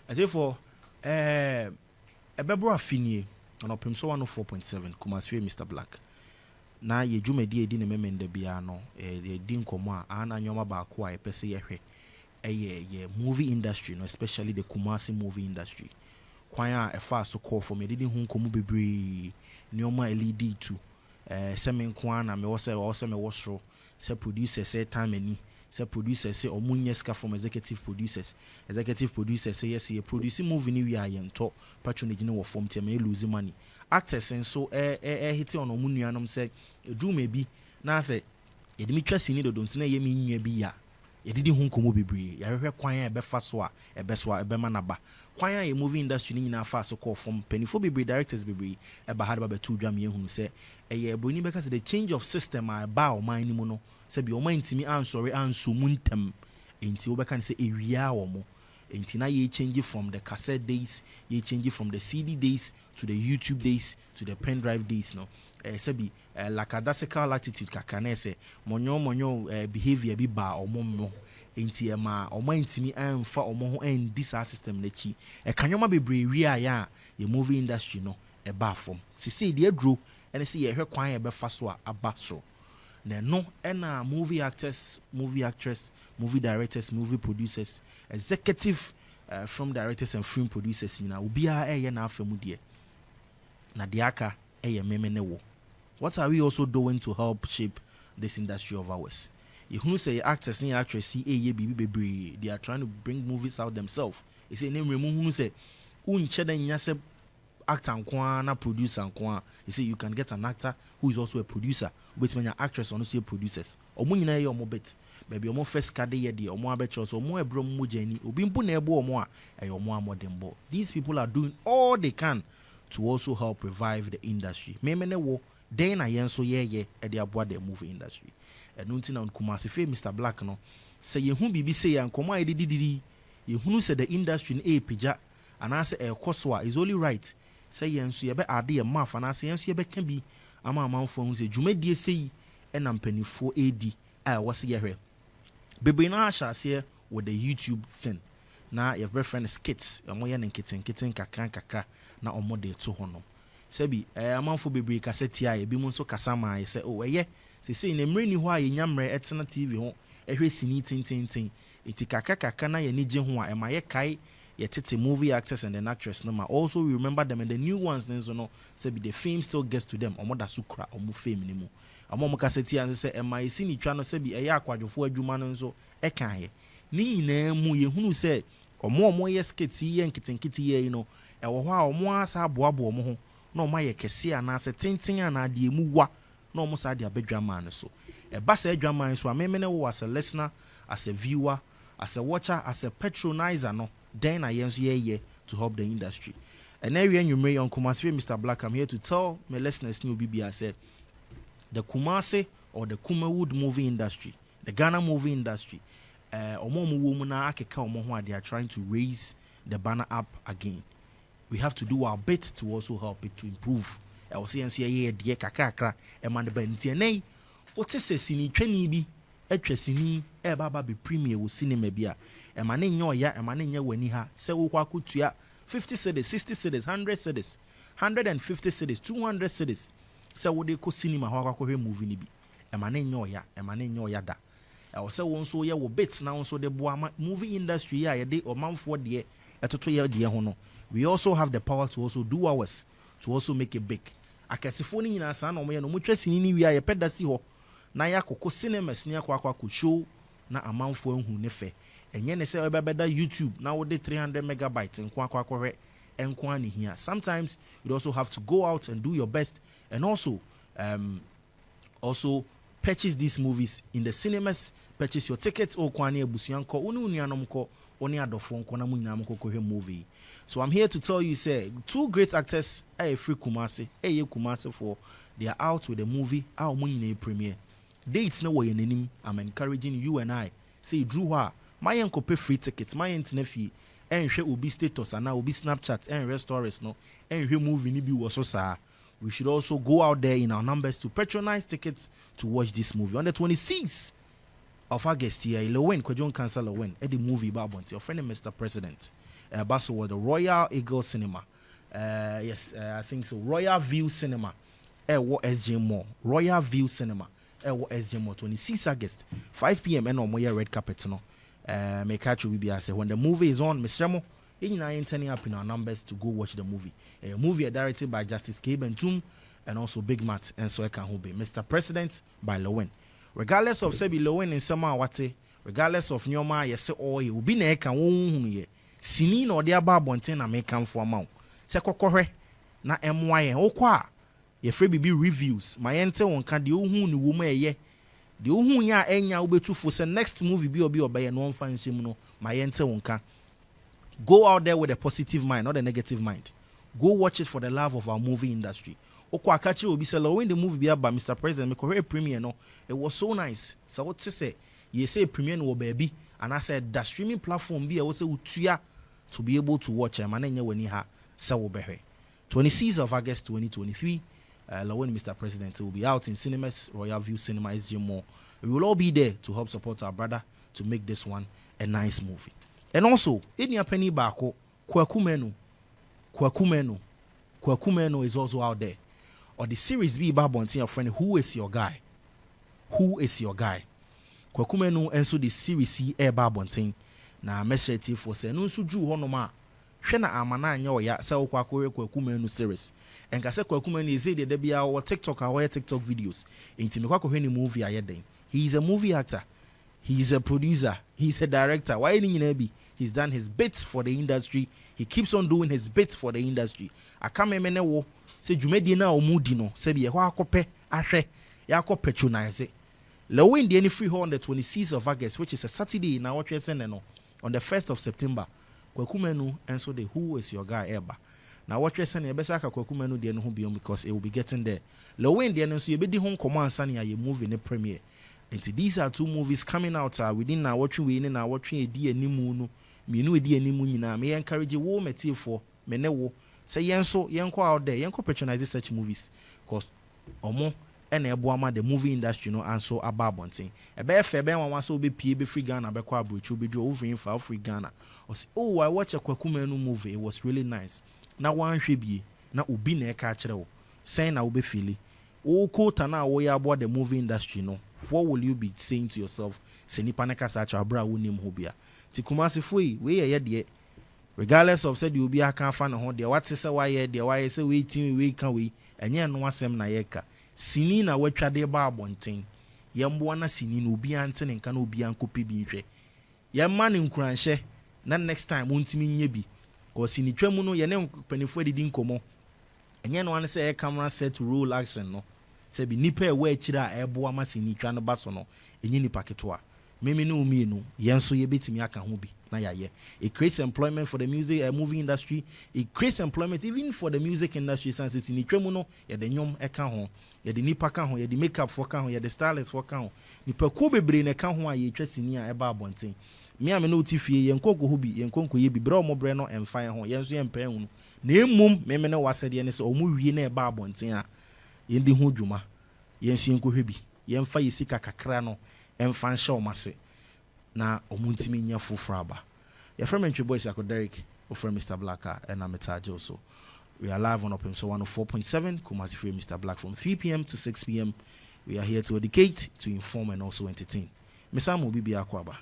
I say for Ebebro Afinie on Opemsuo 104.7 Kumasi Mr. Black. Na ye dwumadi edi ne memende bia no ye di nkomo a ana nyoma ba ko a epese ye hwe ye movie industry no, especially the Kumasi movie industry. Kwan a efa so call for me didi hu nkomo bebre nyoma lead to se me nko na me wo se me wo soro se producer se time ani se producer se omunye ska from executive producers say yes ye produce movie ni wi ayento patronage ne wo form te me lose money. Actors and so hit on omunuanom say do maybe na say yedimi twasi ni dodo ntena ye me nwa bi ya yedidi hu nkomo bebre ya hwehwe kwan a ebefa so a ebema na ba kwan a ye movie industry ni nyina fa so call from penifo bebre directors bebre eba hard ba to dwam ye hu say eye broni beka say the change of system a ba o man ni mu no say bi o man ntimi ansori anso muntem enti wo beka say ewia wo mo enti na ye change from the cassette days, ye change from the CD days to the YouTube days to the pen drive days no. Sebi lackadaisical attitude kakra na say monyo behavior bi ba omo enti ma omo ntimi amfa omo ho end this system na chi kanyoma bebre wi aya ye movie industry no e ba fom sisi de adro ene se ye hwe kwan ye be fa so a aba so na no ena movie actors, movie actress, movie directors, movie producers, executive film directors and film producers na obia eye na afamu de na de aka eye meme ne wo. What are we also doing to help shape this industry of ours? You who say actors and actresses they are trying to bring movies out themselves. You say name who say uncheda nyase actor nkwa na producer nkwa. You say you can get an actor who is also a producer, which means an actress also producers. Omo nyina ye omo bet. Baby omo first card ye de omo abetro so omo ebro mo jani obi mpo na ebo omo a omo amodembo. These people are doing all they can to also help revive the industry. Memene wo den na yen so ye e de aboa the movie industry. Enunti na Kumasi fe Mr. Black no say ye hu bibi say yankomo a dididi ye hunu say the industry na pija anase e koso a is only right say yen so ye be ade ye maf anase yen so ye be ka bi ama amanfo hu say dwumadie sei e na mpanifo edi a wose ye hwe bebe na ahase with the YouTube thing na your friend skits omo ye nketen kakra na omo de to hono sebi amanfo bebe kaseti a ebi mu nso kasama ye say oh eye say na mre ni ho a ye nyamre etena TV ho ehwe sini tintintin eti kakra na ye nije ho a ema ye kai ye tete movie actors and the actress no ma also we remember them and the new ones nso no sebi the fame still gets to them omo da sukra omo fame ni mu omo kaseti an say ema ye sini twa no sebi eye akwadwofo adwuma no nso e kan ye ni nyina mu ye hunu say omo ye skits ye nkitenkiti ye no e wo ho a omo asa aboabo omo ho na omo ye kese ana se tintin ana de emu wa na omo sa de abadwama no so e ba sa adwama so amemene wo as a listener, as a viewer, as a watcher, as a patronizer no then I yenso ye to help the industry. And area you may on Kumasi Mr. Black, I'm here to tell my listeners new BB said the Kumasi or the Kumawood movie industry, the Ghana movie industry, omo woman akeka omo they are trying to raise the banner up again. We have to do our bit to also help it to improve. I was saying ye de kakra e man ba ntienei what is sini twani bi atwasini e baba be premier wo cinema bia e man nyo ya e man nya wani ha se wo Kwaku tua 50 cedis 60 cedis 100 cedis 150 cedis 200 cedis se wo de ko cinema ho Kwaku hwe movie ni bi e man nyo ya da e wo se wo nso ye wo bit na wo nso de boa movie industry ya ye de omanfo de etoto ye de ho no. We also have the power to also do ours to also make it big. Akasifo ni nyina sa na omo ye no motwa sini ni wi a ye pedasi ho na ya kokko cinemas ni akwa show na amanfo ahu ne fe enye ne se obebeda YouTube na wo de 300 megabytes nko akwa hwe enko ani hia. Sometimes you also have to go out and do your best and also purchase these movies in the cinemas, purchase your tickets o kwani ebusuanko unu nuanom ko oni adofo nko na munyina mko hwe movie. So I'm here to tell you, say, two great actors, free Kumasi, Kumasi for they are out with a movie, our money premiere. Dates no way in name. I'm encouraging you and I. Say, Drew, my uncle pay free tickets, my internet fee, and share will be status, and now will be Snapchat and restaurants, no, and your movie nibi was so sad. We should also go out there in our numbers to patronize tickets to watch this movie on the 26th of August here. Lilwin, Kwajon Council Lilwin, the movie Babonti, your friend Mr. President. Basso was the Royal Eagle Cinema. Yes, I think so. Royal View Cinema. What SJ Mall. Royal View Cinema. What SJ Mall. 26 August, 5 p.m. And on my red carpet. No. May catch you be say when the movie is on, Mr. Mo, you are turning up in our numbers to go watch the movie. A movie directed by Justice K. Bentum and also Big Matt and so I can be Mr. President by Lilwin. Regardless of Sebi Lilwin in Sama Wate, regardless of Nyoma, yes, or you will be neka won Sini no dear Barbontin and make come for a mount. Sekokore na MY o kwa ye free BB reviews. My enter on can the ni woman ye. The Uhu ya enya ubetu for the next movie be obey and one fan no my enter on can. Go out there with a positive mind, not a negative mind. Go watch it for the love of our movie industry. Okwa Kachi will be selling when the movie be by Mr. President, make a premiere. No, it was so nice. So what to say? You say premiere no baby, and I said the streaming platform be also utuya to be able to watch him. And then when he ha so be 26th of August 2023. When Mr. President will be out in cinemas, Royal View Cinema SG Mall. We will all be there to help support our brother to make this one a nice movie. And also, in your penny bako, Kwaku Manu is also out there. Or the series B Babonti, your friend, who is your guy? Who is your guy? Kwaku Manu and so the series C Air Babonti. Na message for say no suju honoma. Hwena amana anya ya say Kwaku Manu series. And I said, Kwaku is there be our TikTok, our TikTok videos. Into me, movie I den. He's a movie actor. He's a producer. He's a director. Why didn't be? He's done his bits for the industry. He keeps on doing his bits for the industry. I can't remember wo. Say Jumedi na omudino. Say be wa kope ahwe. Ya ko patronize. Lilwin the any free on the 26th of August, which is a Saturday in our church no. On the 1st of September. Kwaku Manu and so the who is your guy ever. Now what you're saying, you better Kwaku Manu the no be on because it will be getting there. Lilwin the so you be the home command sani you movie in the premiere. And these are two movies coming out within our watching we in our watching a dear nimu no. Me no dear nimu nyina. Me encourage you wo metie for me ne wo. Say yenso yenko out there yenko patronize such movies because omo and eboama the movie industry no and so ababontin. E be fe be wan so be pie be free Ghana be kwa abrochu be do over in for free Ghana. Or say oh I watch a Kwaku Manu movie, it was really nice. Na wan hwe bie na obi na e ka kire wo sen na wo be feel o quote na wo ya about the movie industry no what will you be saying to yourself senipa na kasa cha bra wo nim ho bia ti kumase foi we ye de regardless of said you be aka fa na ho de what say why ye de why say we tin we kan we enye no asem na ye ka sini na watwa de ba abonten yembo na sini no obi ante ne nka na obi ankope bi hwe yemma ne nkuranhye na next time wontimi nye bi ko sini twam no ye ne panifo didi nkomo enye no an say camera set roll action no say bi nipa e wa akira ebo amasini twa no baso no enye nipa keto meme no umi no yenso ye betimi aka ho bi na yaye it creates employment for the music movie industry, it creates employment even for the music industry since it's in twam no ye de nyom eka ho ye de nipa ka ho ye de makeup for ka ho ye de stylist for ka ho nipa ko bebre na ka ho aye twa sini a eba abonten me am no tifie yenkoko ho bi yenkonko ye bi bra omobre no emfan ho yenso yempa hu na emum meme ne wasede ne se omu wie na eba abonten a yendi ho dwuma yenso yenkohwe bi yemfa yesika kakra no emfan hye omase na omuntimi nya foforo aba your friend Entry Boys Ako Derek or friend Mr. Blacker and I'm also we are live on Opemsuo 104.7 Kumasi Free Mr. Black from 3 p.m. to 6 p.m. We are here to educate, to inform and also entertain. Misamu Bibi Akwaba.